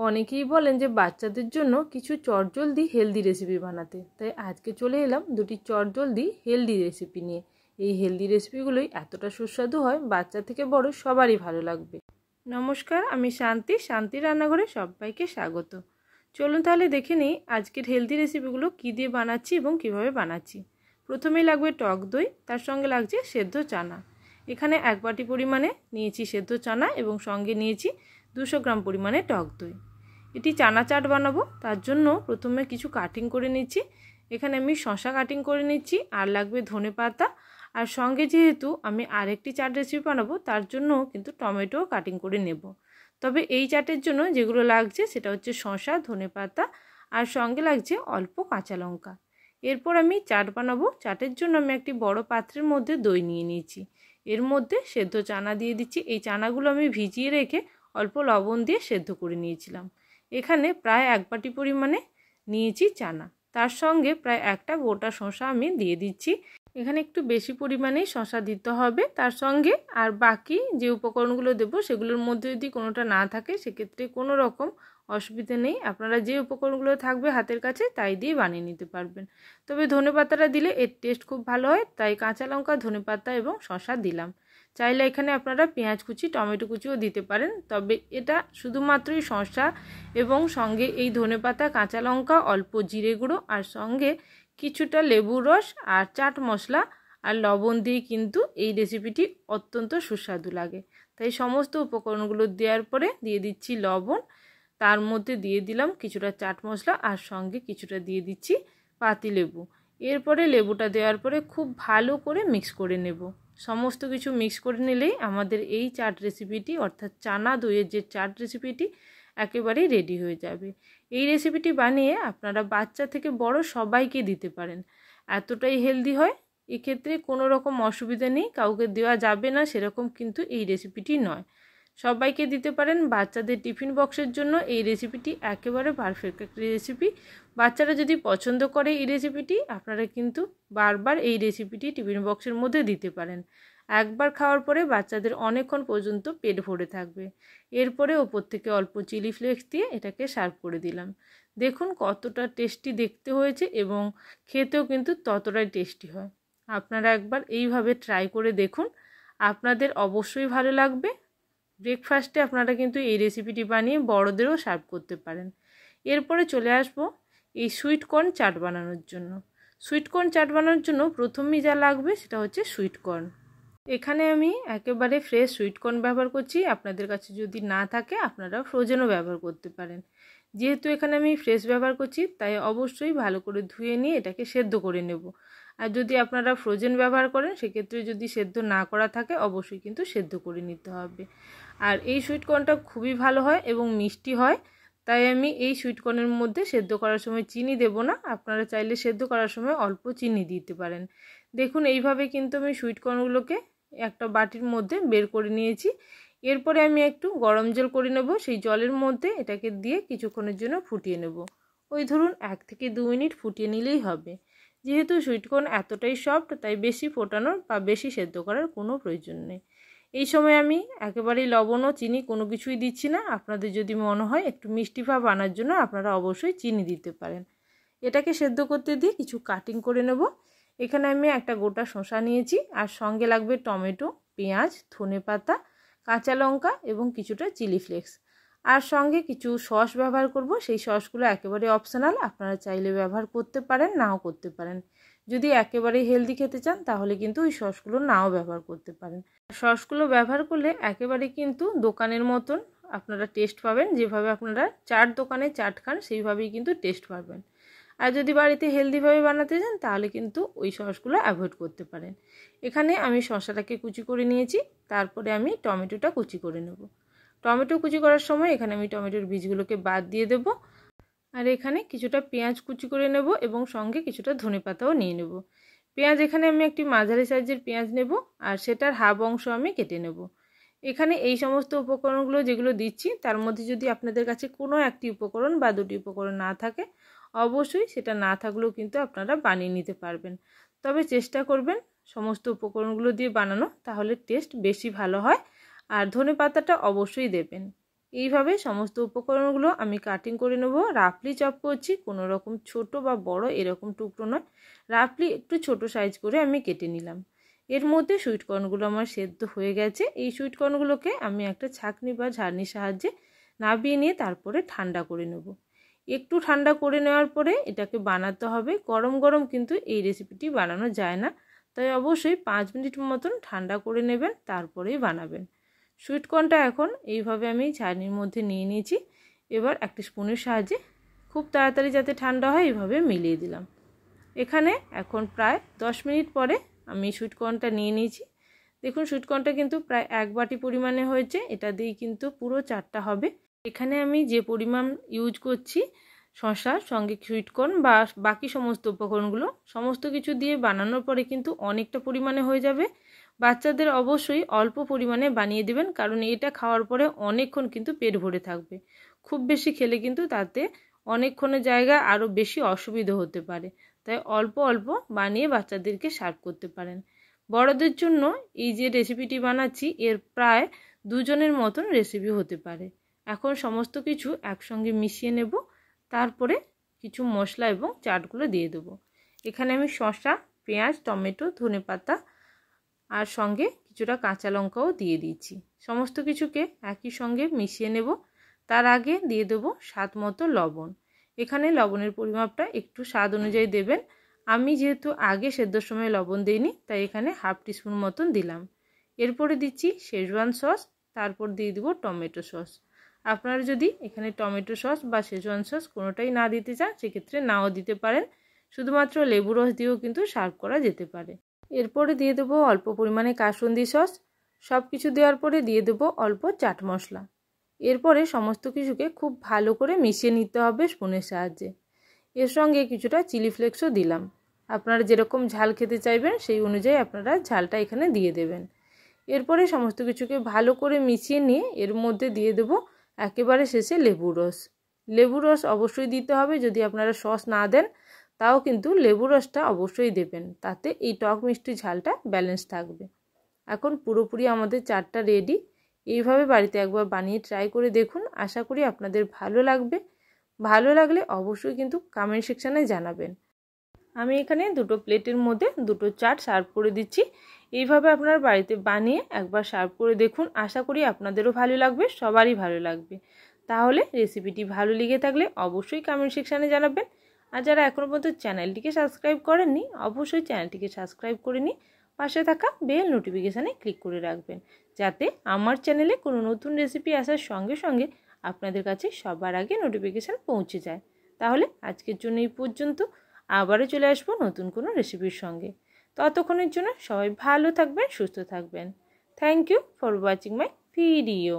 অনেকেই বলেন যে বাচ্চাদের জন্য কিছু চটজলদি হেলদি রেসিপি বানাতে, তাই আজকে চলে এলাম দুটি চটজলদি হেলদি রেসিপি নিয়ে। এই হেলদি রেসিপিগুলোই এতটা সুস্বাদু হয়, বাচ্চা থেকে বড় সবারই ভালো লাগবে। নমস্কার, আমি শান্তি রান্নাঘরে সবাইকে স্বাগত। চলুন তাহলে দেখে নিই আজকের হেলদি রেসিপিগুলো কী দিয়ে বানাচ্ছি এবং কিভাবে বানাচ্ছি। প্রথমেই লাগবে টক দই, তার সঙ্গে লাগছে সেদ্ধ চানা। এখানে 1 বাটি পরিমাণে নিয়েছি সেদ্ধ চানা এবং সঙ্গে নিয়েছি 200 গ্রাম পরিমাণে টক দই। এটি চানা চাট বানাবো, তার জন্য প্রথমে কিছু কাটিং করে নিচ্ছি। এখানে আমি শসা কাটিং করে নিচ্ছি, আর লাগবে ধনেপাতা, আর সঙ্গে যেহেতু আমি আরেকটি চাট রেসিপি বানাবো তার জন্য কিন্তু টমেটো কাটিং করে নেব। তবে এই চাটের জন্য যেগুলো লাগছে সেটা হচ্ছে শসা, ধনেপাতা, আর সঙ্গে লাগছে অল্প কাঁচা লঙ্কা। এরপর আমি চাট বানাবো। চাটের জন্য আমি একটি বড় পাত্রের মধ্যে দই নিয়ে নিয়েছি, এর মধ্যে সেদ্ধ চানা দিয়ে দিচ্ছি। এই চানাগুলো আমি ভিজিয়ে রেখে অল্প লবণ দিয়ে সেদ্ধ করে নিয়েছিলাম। এখানে প্রায় 1 বাটি পরিমাণে নিয়েছি চানা, তার সঙ্গে প্রায় একটা গোটা শসা আমি দিয়ে দিচ্ছি। এখানে একটু বেশি পরিমাণেই শসা দিতে হবে। তার সঙ্গে আর বাকি যে উপকরণগুলো দেবো সেগুলোর মধ্যে যদি কোনোটা না থাকে সেক্ষেত্রে কোনো রকম অসুবিধা নেই, আপনারা যে উপকরণগুলো থাকবে হাতের কাছে তাই দিয়ে বানিয়ে নিতে পারবেন। তবে ধনেপাতাটা দিলে এর টেস্ট খুব ভালো হয়, তাই কাঁচা লঙ্কা, ধনেপাতা এবং শসা দিলাম। চাইলে এখানে আপনারা পেঁয়াজ কুচি, টমেটো কুচিও দিতে পারেন, তবে এটা শুধুমাত্রই শসা এবং সঙ্গে এই ধনেপাতা, কাঁচা লঙ্কা, অল্প জিরে গুঁড়ো আর সঙ্গে কিছুটা লেবুর রস আর চাট মশলা আর লবণ দিয়ে কিন্তু এই রেসিপিটি অত্যন্ত সুস্বাদু লাগে। তাই সমস্ত উপকরণগুলো দেওয়ার পরে দিয়ে দিচ্ছি লবণ, তার মধ্যে দিয়ে দিলাম কিছুটা চাট মশলা আর সঙ্গে কিছুটা দিয়ে দিচ্ছি পাতিলেবু। এরপরে লেবুটা দেওয়ার পরে খুব ভালো করে মিক্স করে নেব। সমস্ত কিছু মিক্স করে নিলেই আমাদের এই চাট রেসিপিটি অর্থাৎ চানা দইয়ের যে চাট রেসিপিটি একেবারেই রেডি হয়ে যাবে। এই রেসিপিটি বানিয়ে আপনারা বাচ্চা থেকে বড় সবাইকে দিতে পারেন, এতটাই হেলদি হয়। এক্ষেত্রে কোনো রকম অসুবিধা নেই, কাউকে দেওয়া যাবে না সেরকম কিন্তু এই রেসিপিটি নয়, সবাইকে দিতে পারেন। বাচ্চাদের টিফিন বক্সের জন্য এই রেসিপিটি একেবারে পারফেক্ট একটি রেসিপি। বাচ্চারা যদি পছন্দ করে এই রেসিপিটি, আপনারা কিন্তু বারবার এই রেসিপিটি টিফিন বক্সের মধ্যে দিতে পারেন। একবার খাওয়ার পরে বাচ্চাদের অনেকক্ষণ পর্যন্ত পেট ভরে থাকবে। এরপরে ওপর থেকে অল্প চিলি ফ্লেক্স দিয়ে এটাকে সার্ভ করে দিলাম। দেখুন কতটা টেস্টি দেখতে হয়েছে এবং খেতেও কিন্তু ততটাই টেস্টি হয়। আপনারা একবার এইভাবে ট্রাই করে দেখুন, আপনাদের অবশ্যই ভালো লাগবে। ব্রেকফাস্টে আপনারা কিন্তু এই রেসিপিটি বানিয়ে বড়দেরও সার্ভ করতে পারেন। এরপরে চলে আসবো এই সুইট কর্ন চাট বানানোর জন্য। সুইট কর্ন চাট বানানোর জন্য প্রথমেই যা লাগবে সেটা হচ্ছে সুইট কর্ন। এখানে আমি একেবারে ফ্রেশ সুইট কর্ন ব্যবহার করছি, আপনাদের কাছে যদি না থাকে আপনারা ফ্রোজেনও ব্যবহার করতে পারেন। যেহেতু এখানে আমি ফ্রেশ ব্যবহার করছি তাই অবশ্যই ভালো করে ধুয়ে নিয়ে এটাকে সেদ্ধ করে নেব। আর যদি আপনারা ফ্রোজেন ব্যবহার করেন সেক্ষেত্রে যদি সেদ্ধ না করা থাকে অবশ্যই কিন্তু সেদ্ধ করে নিতে হবে। আর এই সুইট কর্নটা খুবই ভালো হয় এবং মিষ্টি হয়, তাই আমি এই সুইট কর্নের মধ্যে সেদ্ধ করার সময় চিনি দেব না, আপনারা চাইলে সেদ্ধ করার সময় অল্প চিনি দিতে পারেন। দেখুন এইভাবে কিন্তু আমি সুইট কর্নগুলোকে একটা বাটির মধ্যে বের করে নিয়েছি। এরপরে আমি একটু গরম জল করে নেব, সেই জলের মধ্যে এটাকে দিয়ে কিছুক্ষণের জন্য ফুটিয়ে নেব। ওই ধরুন 1 থেকে 2 মিনিট ফুটিয়ে নিলেই হবে। যেহেতু সুইট কর্ন এতটাই সফট তাই বেশি ফোটানোর বা বেশি সেদ্ধ করার কোনো প্রয়োজন নেই। এই সময় আমি একেবারেই লবণ ও চিনি কোনো কিছুই দিচ্ছি না। আপনাদের যদি মনে হয় একটু মিষ্টি ভাব আনার জন্য আপনারা অবশ্যই চিনি দিতে পারেন। এটাকে সেদ্ধ করতে দিয়ে কিছু কাটিং করে নেব। এখানে আমি একটা গোটা শসা নিয়েছি, আর সঙ্গে লাগবে টমেটো, পেঁয়াজ, ধনেপাতা, কাঁচা লঙ্কা এবং কিছুটা চিলি ফ্লেক্স। আর সঙ্গে কিছু সস ব্যবহার করব, সেই সসগুলো একেবারে অপশনাল, আপনারা চাইলে ব্যবহার করতে পারেন নাও করতে পারেন। যদি একেবারেই হেলদি খেতে চান তাহলে কিন্তু ওই সসগুলো নাও ব্যবহার করতে পারেন। সসগুলো ব্যবহার করলে একেবারে কিন্তু দোকানের মতন আপনারা টেস্ট পাবেন, যেভাবে আপনারা চাট দোকানে চাট খান সেইভাবেই কিন্তু টেস্ট পাবেন। আর যদি বাড়িতে হেলদিভাবে বানাতে চান তাহলে কিন্তু ওই সসগুলো অ্যাভয়েড করতে পারেন। এখানে আমি শসাটাকে কুচি করে নিয়েছি, তারপরে আমি টমেটোটা কুচি করে নেব। টমেটো কুচি করার সময় এখানে আমি টমেটোর বীজগুলোকে বাদ দিয়ে দেব। আর এখানে কিছুটা পেঁয়াজ কুচি করে নেব এবং সঙ্গে কিছুটা ধনেপাতাও নিয়ে নেব। পেঁয়াজ এখানে আমি একটি মাঝারি সাইজের পেঁয়াজ নেব, আর সেটার হাফ অংশ আমি কেটে নেব। এখানে এই সমস্ত উপকরণগুলো যেগুলো দিচ্ছি তার মধ্যে যদি আপনাদের কাছে কোনো একটি উপকরণ বা দুটি উপকরণ না থাকে অবশ্যই সেটা না থাকলেও কিন্তু আপনারা বানিয়ে নিতে পারবেন। তবে চেষ্টা করবেন সমস্ত উপকরণগুলো দিয়ে বানানো, তাহলে টেস্ট বেশি ভালো হয়। আর ধনেপাতাটা অবশ্যই দেবেন। এইভাবে সমস্ত উপকরণগুলো আমি কাটিং করে নেব। রাফলি চপ করছি, কোনো রকম ছোট বা বড় এরকম টুকরো নয়, রাফলি একটু ছোট সাইজ করে আমি কেটে নিলাম। এর মধ্যে সুইটকর্নগুলো আমার সেদ্ধ হয়ে গেছে। এই সুইটকর্নগুলোকে আমি একটা ছাঁকনি বা ঝাড়নির সাহায্যে নাবিয়ে নিয়ে তারপরে ঠান্ডা করে নেব। একটু ঠান্ডা করে নেওয়ার পরে এটাকে বানাতে হবে। গরম গরম কিন্তু এই রেসিপিটি বানানো যায় না, তাই অবশ্যই 5 মিনিট মতন ঠান্ডা করে নেবেন, তারপরেই বানাবেন। সুইটকর্নটা এখন এইভাবে আমি ঝাড়নির মধ্যে নিয়ে নিয়েছি। এবার একটা স্পুনের সাহায্যে খুব তাড়াতাড়ি যাতে ঠান্ডা হয় এইভাবে মিলিয়ে দিলাম। এখানে এখন প্রায় 10 মিনিট পরে আমি সুইটকর্নটা নিয়ে নিয়েছি। দেখুন সুইটকর্নটা কিন্তু প্রায় 1 বাটি পরিমাণে হয়েছে, এটা দিয়ে কিন্তু পুরো 4টা হবে। এখানে আমি যে পরিমাণ ইউজ করছি শসার সঙ্গে সুইটকর্ন বা বাকি সমস্ত উপকরণগুলো সমস্ত কিছু দিয়ে বানানোর পরে কিন্তু অনেকটা পরিমাণে হয়ে যাবে। বাচ্চাদের অবশ্যই অল্প পরিমাণে বানিয়ে দেবেন, কারণ এটা খাওয়ার পরে অনেকক্ষণ কিন্তু পেট ভরে থাকবে। খুব বেশি খেলে কিন্তু তাতে অনেকক্ষণের জায়গায় আরও বেশি অসুবিধা হতে পারে, তাই অল্প অল্প বানিয়ে বাচ্চাদেরকে সার্ভ করতে পারেন। বড়দের জন্য এই যে রেসিপিটি বানাচ্ছি এর প্রায় 2 জনের মতন রেসিপি হতে পারে। এখন সমস্ত কিছু একসঙ্গে মিশিয়ে নেব, তারপরে কিছু মশলা এবং চাটগুলো দিয়ে দেবো। এখানে আমি শসা, পেঁয়াজ, টমেটো, ধনেপাতা আর সঙ্গে কিছুটা কাঁচা লঙ্কাও দিয়ে দিচ্ছি। সমস্ত কিছুকে একই সঙ্গে মিশিয়ে নেব। তার আগে দিয়ে দেবো স্বাদ মতো লবণ। এখানে লবণের পরিমাপটা একটু স্বাদ অনুযায়ী দেবেন। আমি যেহেতু আগে সেদ্ধর সময় লবণ দিইনি, তাই এখানে হাফ টিস্পুন মতন দিলাম। এরপরে দিচ্ছি শেজওয়ান সস, তারপর দিয়ে দেবো টমেটো সস। আপনারা যদি এখানে টমেটো সস বা শেজওয়ান সস কোনোটাই না দিতে চান সেক্ষেত্রে নাও দিতে পারেন, শুধুমাত্র লেবু রস দিয়েও কিন্তু সার্ভ করা যেতে পারে। এরপরে দিয়ে দেবো অল্প পরিমাণে কাসুন্দি সস। সব কিছু দেওয়ার পরে দিয়ে দেবো অল্প চাট মশলা। এরপরে সমস্ত কিছুকে খুব ভালো করে মিশিয়ে নিতে হবে স্পুনের সাহায্যে। এর সঙ্গে কিছুটা চিলি ফ্লেক্সও দিলাম। আপনারা যেরকম ঝাল খেতে চাইবেন সেই অনুযায়ী আপনারা ঝালটা এখানে দিয়ে দেবেন। এরপরে সমস্ত কিছুকে ভালো করে মিশিয়ে নিয়ে এর মধ্যে দিয়ে দেবো একেবারে শেষে লেবুর রস। লেবুর রস অবশ্যই দিতে হবে, যদি আপনারা সস না দেন তাও কিন্তু লেবুর রসটা অবশ্যই দেবেন, তাতে এই টক মিষ্টি ঝালটা ব্যালেন্স থাকবে। এখন পুরোপুরি আমাদের চাটটা রেডি। এইভাবে বাড়িতে একবার বানিয়ে ট্রাই করে দেখুন, আশা করি আপনাদের ভালো লাগবে। ভালো লাগলে অবশ্যই কিন্তু কমেন্ট সেকশানে জানাবেন। আমি এখানে দুটো প্লেটের মধ্যে দুটো চাট সার্ভ করে দিচ্ছি। এইভাবে আপনারা বাড়িতে বানিয়ে একবার সার্ভ করে দেখুন, আশা করি আপনাদেরও ভালো লাগবে, সবারই ভালো লাগবে। তাহলে রেসিপিটি ভালো লেগে থাকলে অবশ্যই কমেন্ট সেকশানে জানাবেন। আর যারা এখনও পর্যন্ত চ্যানেলটিকে সাবস্ক্রাইব করেননি অবশ্যই চ্যানেলটিকে সাবস্ক্রাইব করে নিন, পাশে থাকা বেল নোটিফিকেশানে ক্লিক করে রাখবেন, যাতে আমার চ্যানেলে কোনো নতুন রেসিপি আসার সঙ্গে সঙ্গে আপনাদের কাছে সবার আগে নোটিফিকেশান পৌঁছে যায়। তাহলে আজকের জন্য এই পর্যন্ত, আবারও চলে আসবো নতুন কোনো রেসিপির সঙ্গে। ততক্ষণের জন্য সবাই ভালো থাকবেন, সুস্থ থাকবেন। Thank you for watching my video.